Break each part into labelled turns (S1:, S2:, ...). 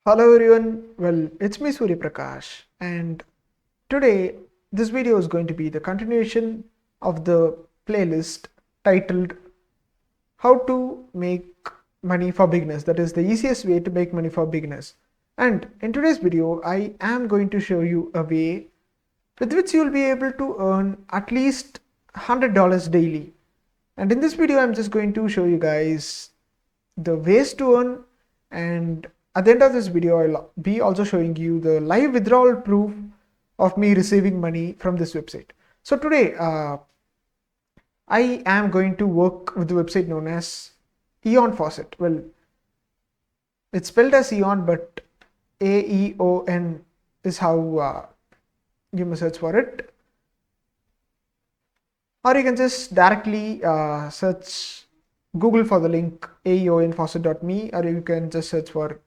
S1: Hello everyone, well it's me Surya Prakash, and today this video is going to be the continuation of the playlist titled How to Make Money for Beginners, that is the easiest way to make money for beginners. And in today's video I am going to show you a way with which you will be able to earn at least $100 daily. And in this video I'm just going to show you guys the ways to earn, and at the end of this video I'll be also showing you the live withdrawal proof of me receiving money from this website. So today I am going to work with the website known as Aeon Faucet. Well, it's spelled as Aeon, but Aeon is how you must search for it, or you can just directly search Google for the link aeonfaucet.me, or you can just search for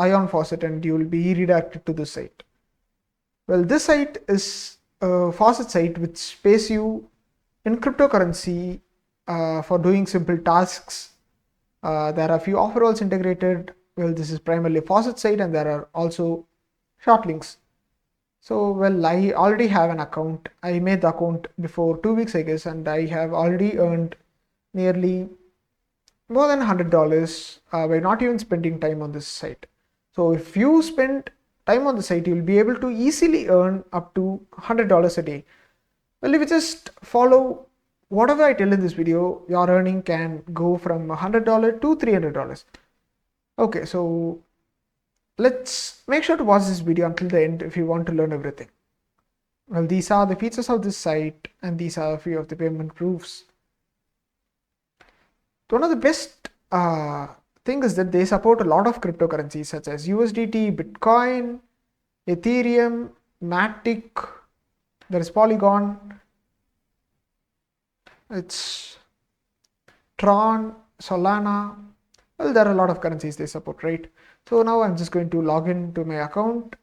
S1: Aeon Faucet and you will be redirected to this site. Well, this site is a faucet site which pays you in cryptocurrency for doing simple tasks. There are a few offer roles integrated. Well, this is primarily a faucet site, and there are also short links. So, well, I already have an account. I made the account before 2 weeks, I guess, and I have already earned nearly more than $100 by not even spending time on this site. So if you spend time on the site, you will be able to easily earn up to $100 a day. Well, if you just follow whatever I tell in this video, your earning can go from $100 to $300. Okay, so let's make sure to watch this video until the end if you want to learn everything. Well, these are the features of this site, and these are a few of the payment proofs. One of the best thing is that they support a lot of cryptocurrencies such as USDT, Bitcoin, Ethereum, Matic, there is Polygon, it's Tron, Solana. Well, there are a lot of currencies they support, right? So now I'm just going to log in to my account.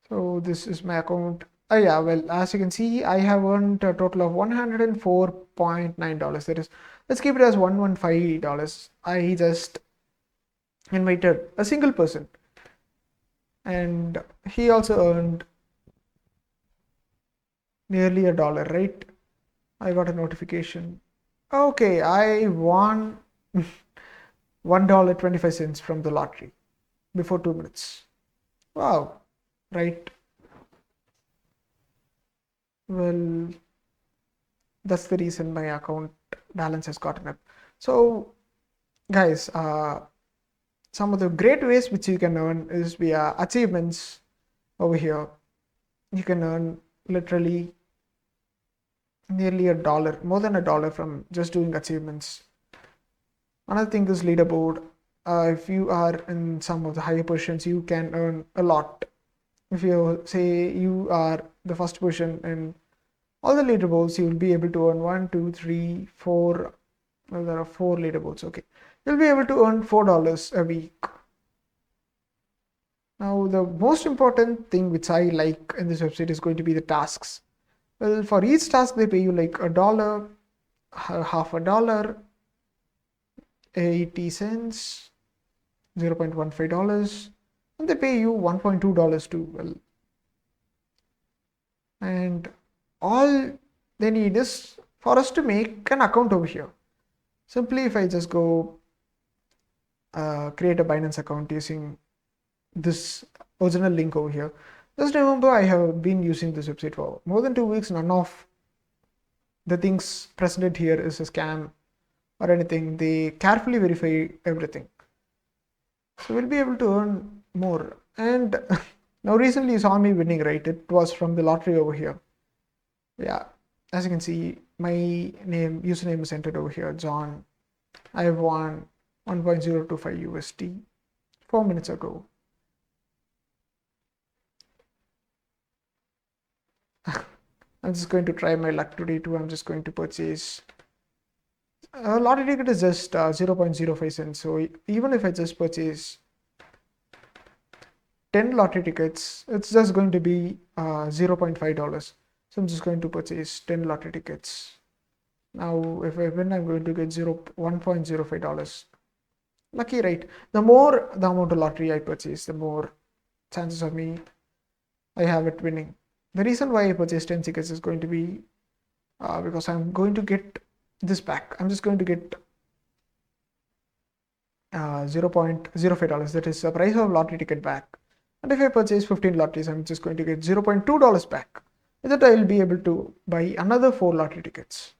S1: So this is my account. Oh yeah, well, as you can see, I have earned a total of $104.9. That is, let's keep it as $115. I just invited a single person, and he also earned nearly $1, right? I got a notification. Okay, I won $1.25 from the lottery before 2 minutes. Wow, right? Well, that's the reason my account balance has gotten up. So guys, some of the great ways which you can earn is via achievements. Over here you can earn literally nearly $1, more than $1 from just doing achievements. Another thing is leaderboard. If you are in some of the higher positions, you can earn a lot. If you say you are the first position in all the leaderboards, you will be able to earn 1, 2, 3, 4. Well, there are 4 leaderboards. Okay, you'll be able to earn $4 a week. Now, the most important thing which I like in this website is going to be the tasks. Well, for each task they pay you like $1, half a dollar, 80 cents, $0.15, and they pay you $1.2 too. Well, and all they need is for us to make an account over here. Simply, if I just go create a Binance account using this original link over here, just remember I have been using this website for more than 2 weeks. None of the things presented here is a scam or anything. They carefully verify everything, so we'll be able to earn more. And now recently you saw me winning, right? It was from the lottery over here. Yeah, as you can see, my username is entered over here, John. I have won 1.025 USD 4 minutes ago. I'm just going to try my luck today too. I'm just going to purchase a lottery ticket is just 0.05 cents. So even if I just purchase 10 lottery tickets, it's just going to be $0.5. So I'm just going to purchase 10 lottery tickets. Now if I win, I'm going to get $1.05. Lucky, right? The more the amount of lottery I purchase, the more chances of me I have it winning. The reason why I purchased 10 tickets is going to be because I'm going to get this back. I'm just going to get $0.05. That is the price of lottery ticket back. And if I purchase 15 lotteries, I'm just going to get $0.2 back. With that, I will be able to buy another 4 lottery tickets.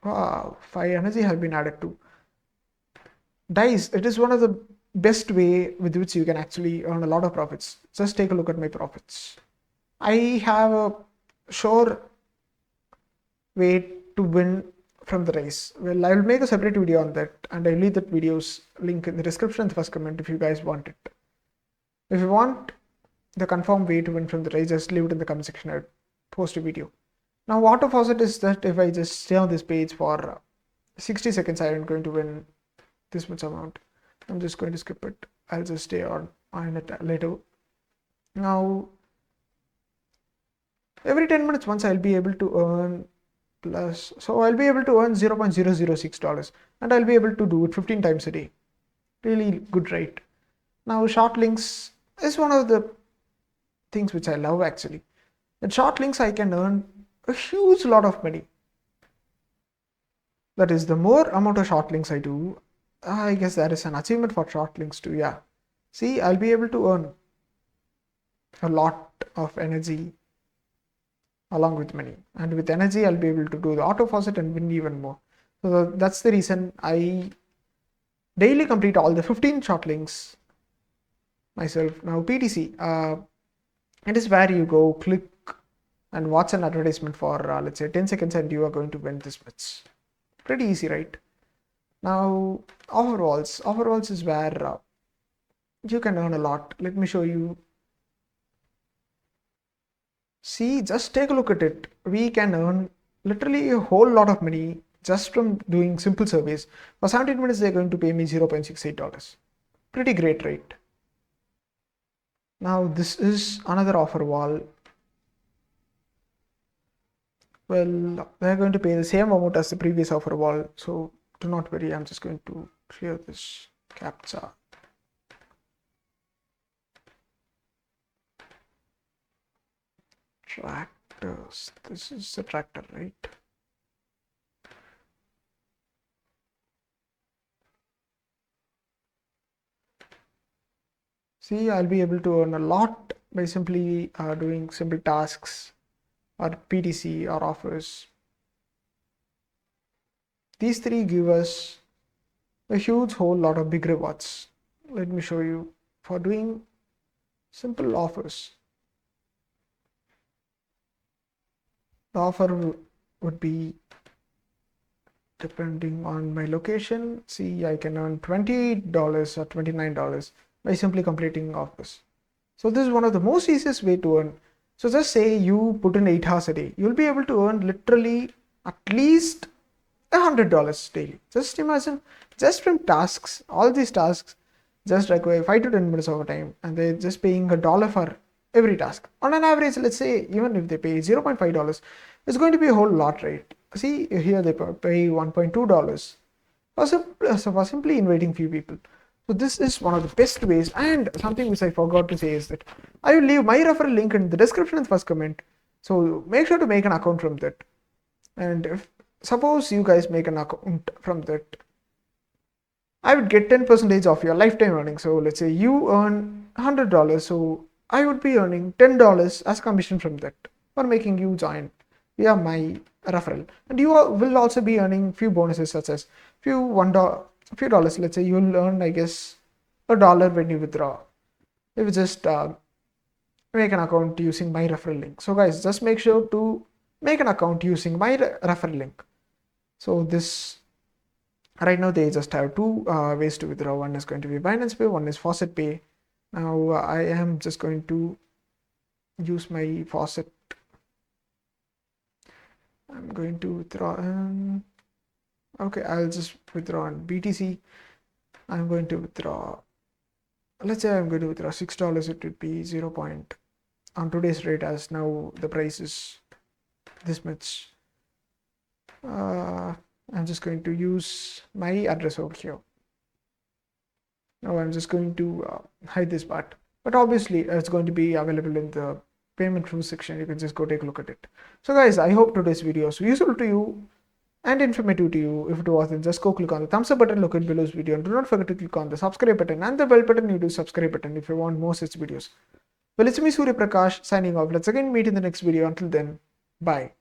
S1: Wow, 5 energy have been added to. Dice, it is one of the best way with which you can actually earn a lot of profits. Just take a look at my profits. I have a sure way to win from the race. Well, I will make a separate video on that, and I'll leave that video's link in the description in the first comment if you guys want it. If you want the confirmed way to win from the race, just leave it in the comment section. I'll post a video. Now, auto faucet is that if I just stay on this page for 60 seconds, I am going to win this much amount. I'm just going to skip it. I'll just stay on it later. Now, every 10 minutes once I'll be able to earn plus, so I'll be able to earn $0.006 and I'll be able to do it 15 times a day. Really good, right? Now, short links is one of the things which I love actually. With short links, I can earn a huge lot of money. That is, the more amount of short links I do, I guess that is an achievement for short links too. Yeah. See, I'll be able to earn a lot of energy along with money, and with energy I'll be able to do the auto faucet and win even more. So that's the reason I daily complete all the 15 short links myself. Now PTC, it is where you go click and watch an advertisement for let's say 10 seconds and you are going to win this much. Pretty easy, right? Now offer walls is where you can earn a lot. Let me show you. See, just take a look at it. We can earn literally a whole lot of money just from doing simple surveys. For 17 minutes, they're going to pay me $0.68. Pretty great rate. Now, this is another offer wall. Well, they're going to pay the same amount as the previous offer wall. So do not worry. I'm just going to clear this captcha. Tractors. This is the tractor, right? See, I'll be able to earn a lot by simply doing simple tasks or PTC or offers. These three give us a huge whole lot of big rewards. Let me show you. For doing simple offers, the offer would be depending on my location. See, I can earn $20 or $29 by simply completing offers. So this is one of the most easiest way to earn. So just say you put in 8 hours a day, you'll be able to earn literally at least $100 daily. Just imagine, just from tasks, all these tasks just require 5 to 10 minutes of time, and they're just paying $1 for every task. On an average, let's say even if they pay $0.5, it's going to be a whole lot, right? See, here they pay $1.2 for simply inviting few people. So this is one of the best ways. And something which I forgot to say is that I will leave my referral link in the description in the first comment. So make sure to make an account from that. And if suppose you guys make an account from that, I would get 10% of your lifetime earnings. So let's say you earn $100, so I would be earning $10 as commission from that for making you join via my referral. And you will also be earning few bonuses such as few dollars. Let's say you will earn, I guess, $1 when you withdraw. If you just make an account using my referral link. So guys, just make sure to make an account using my referral link. So this right now they just have two ways to withdraw. One is going to be Binance Pay, one is Faucet Pay. Now I am just going to use my Faucet. I'm going to withdraw. Okay, I'll just withdraw on BTC. I'm going to withdraw. Let's say I'm going to withdraw $6. It would be 0. On today's rate, as now the price is this much. I'm just going to use my address over here. Now I'm just going to hide this part, but obviously it's going to be available in the payment rules section. You can just go take a look at it. So guys, I hope today's video was useful to you and informative to you. If it wasn't, just go click on the thumbs up button located below this video, and do not forget to click on the subscribe button and the bell button you do subscribe button if you want more such videos. Well, it's me Surya Prakash signing off. Let's again meet in the next video. Until then, bye.